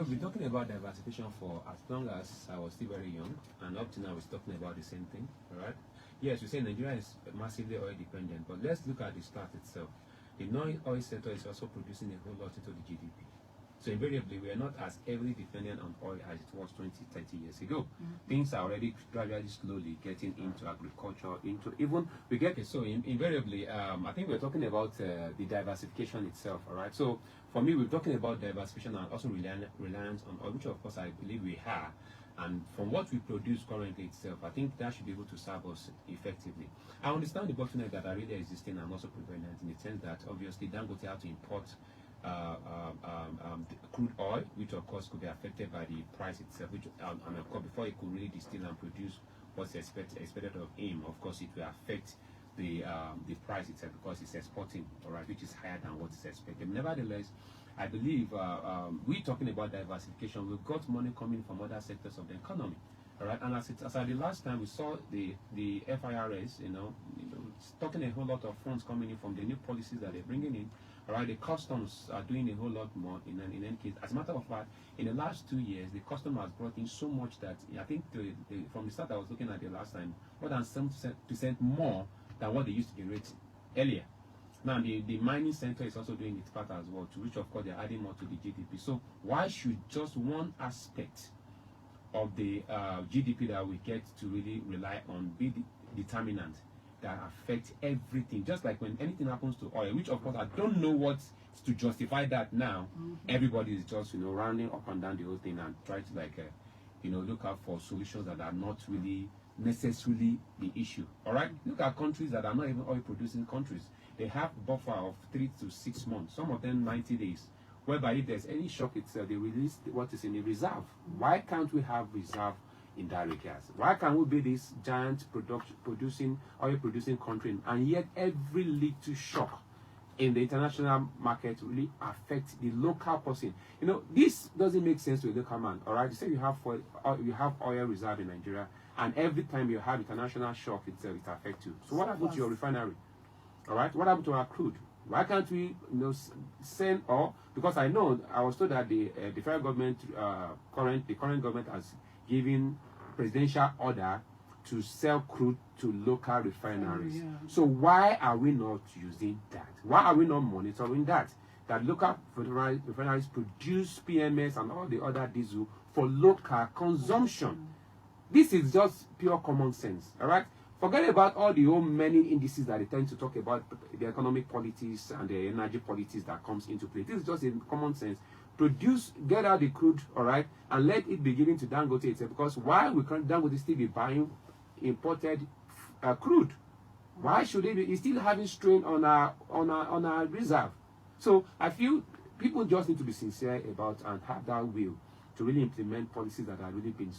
we've been talking about diversification for as long as I was still very young, and up to now we're talking about the same thing, all right? Yes, we say Nigeria is massively oil dependent, but let's look at the start itself. The non-oil sector is also producing a whole lot into the GDP. So invariably, we are not as heavily dependent on oil as it was 20, 30 years ago. Things are already gradually, slowly getting into agriculture, into even, we get it. So invariably, I think we're talking about the diversification itself, all right? So for me, we're talking about diversification and also reliance on oil, which of course I believe we are. And from what we produce currently itself, I think that should be able to serve us effectively. I understand the bottlenecks that are really existing and also prevalent in the sense that obviously Dangote have to import crude oil, which of course could be affected by the price itself, which and of course before it could really distill and produce what's expected of him, of course it will affect the price itself because it's exporting, all right, which is higher than what is expected. Nevertheless, I believe we're talking about diversification. We've got money coming from other sectors of the economy, all right. And as at the last time we saw the FIRS, talking a whole lot of funds coming in from the new policies that they're bringing in. All right, the customs are doing a whole lot more in any case. As a matter of fact, in the last 2 years, the custom has brought in so much that I think from the start I was looking at the last time, more than 7% more than what they used to generate earlier. Now, the mining sector is also doing its part as well, to which, of course, they're adding more to the GDP. So why should just one aspect of the GDP that we get to really rely on be the determinant that affect everything? Just like when anything happens to oil, which of course I don't know what's to justify that now. Everybody is just rounding up and down the whole thing and try to look out for solutions that are not really necessarily the issue. All right, look at countries that are not even oil producing countries. They have buffer of 3 to 6 months, some of them 90 days, whereby if there's any shock itself, they release what is in the reserve. Why can't we have reserve in that regard? Why can't we be this giant oil producing country, and yet every little shock in the international market really affects the local person? This doesn't make sense to a local man. All right, you say you have oil reserve in Nigeria, and every time you have international shock itself, it affects you. So what happened to your refinery? All right, what happened to our crude? Why can't we send because I know I was told that the federal government, the current government has given presidential order to sell crude to local refineries. So why are we not using that? Why are we not monitoring that? That local refineries produce PMS and all the other diesel for local consumption. This is just pure common sense, all right? Forget about all the many indices that they tend to talk about, the economic politics and the energy politics that comes into play. This is just in common sense. Get out the crude, all right, and let it be given to Dangote itself. Because why we can't Dangote still be buying imported crude? Why should they be? It's still having strain on our reserve. So I feel people just need to be sincere about and have that will to really implement policies that are really been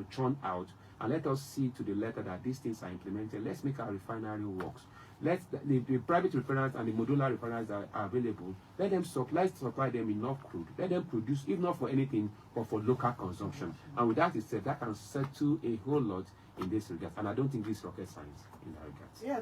churned out, and let us see to the letter that these things are implemented. Let's make our refinery works. Let the private refineries and the modular refineries that are available, let them supply them enough crude. Let them produce, if not for anything, but for local consumption. And with that said, that can settle a whole lot in this regard. And I don't think this is rocket science in that regard. Yeah.